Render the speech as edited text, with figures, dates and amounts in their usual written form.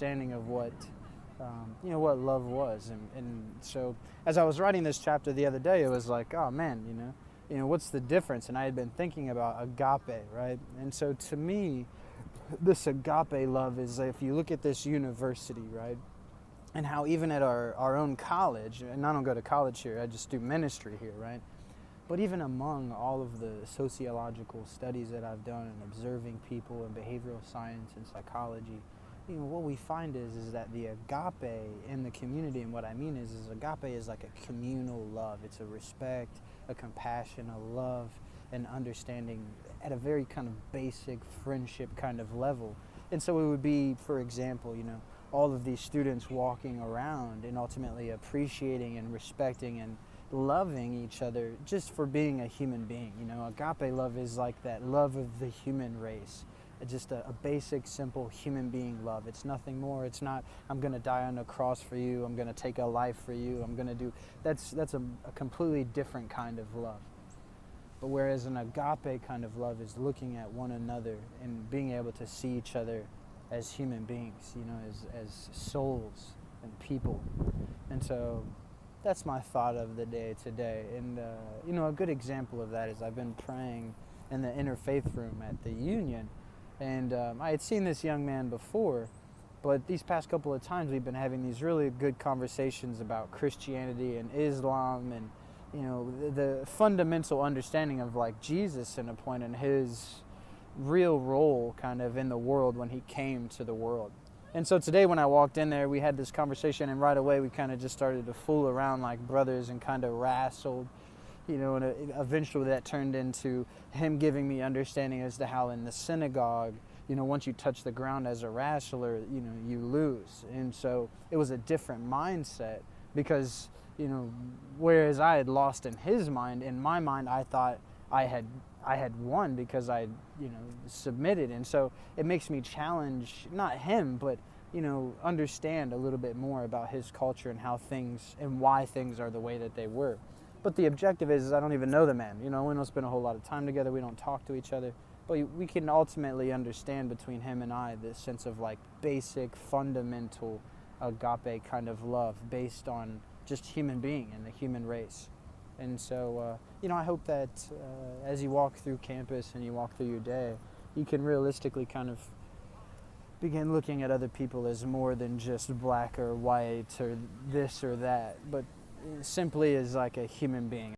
understanding of what what love was. And so as I was writing this chapter the other day, it was like, oh man, what's the difference? And I had been thinking about agape, right? And so to me, this agape love is, if you look at this university, right? And how even at our own college, and I don't go to college here, I just do ministry here, right? But even among all of the sociological studies that I've done and observing people in behavioral science and psychology, what we find is that the agape in the community, and what I mean is agape is like a communal love. It's a respect, a compassion, a love, and understanding at a very kind of basic friendship kind of level. And so it would be, for example, all of these students walking around and ultimately appreciating and respecting and loving each other just for being a human being. Agape love is like that love of the human race. Just a basic, simple human being love. It's nothing more. It's not, I'm going to die on a cross for you. I'm going to take a life for you. I'm going to do, that's a completely different kind of love. But whereas an agape kind of love is looking at one another and being able to see each other as human beings, as souls and people. And so that's my thought of the day today. And, a good example of that is I've been praying in the interfaith room at the Union. And I had seen this young man before, but these past couple of times we've been having these really good conversations about Christianity and Islam and, the fundamental understanding of like Jesus in a point and his real role kind of in the world when he came to the world. And so today when I walked in there, we had this conversation, and right away we kind of just started to fool around like brothers and kind of wrestled. And eventually that turned into him giving me understanding as to how in the synagogue, once you touch the ground as a wrestler, you lose. And so it was a different mindset because, whereas I had lost in his mind, in my mind I thought I had won because I, submitted. And so it makes me challenge, not him, but, understand a little bit more about his culture and how things and why things are the way that they were. But the objective is I don't even know the man. We don't spend a whole lot of time together. We don't talk to each other. But we can ultimately understand between him and I this sense of like basic, fundamental agape kind of love based on just human being and the human race. And so, I hope that as you walk through campus and you walk through your day, you can realistically kind of begin looking at other people as more than just black or white or this or that, but simply as like a human being.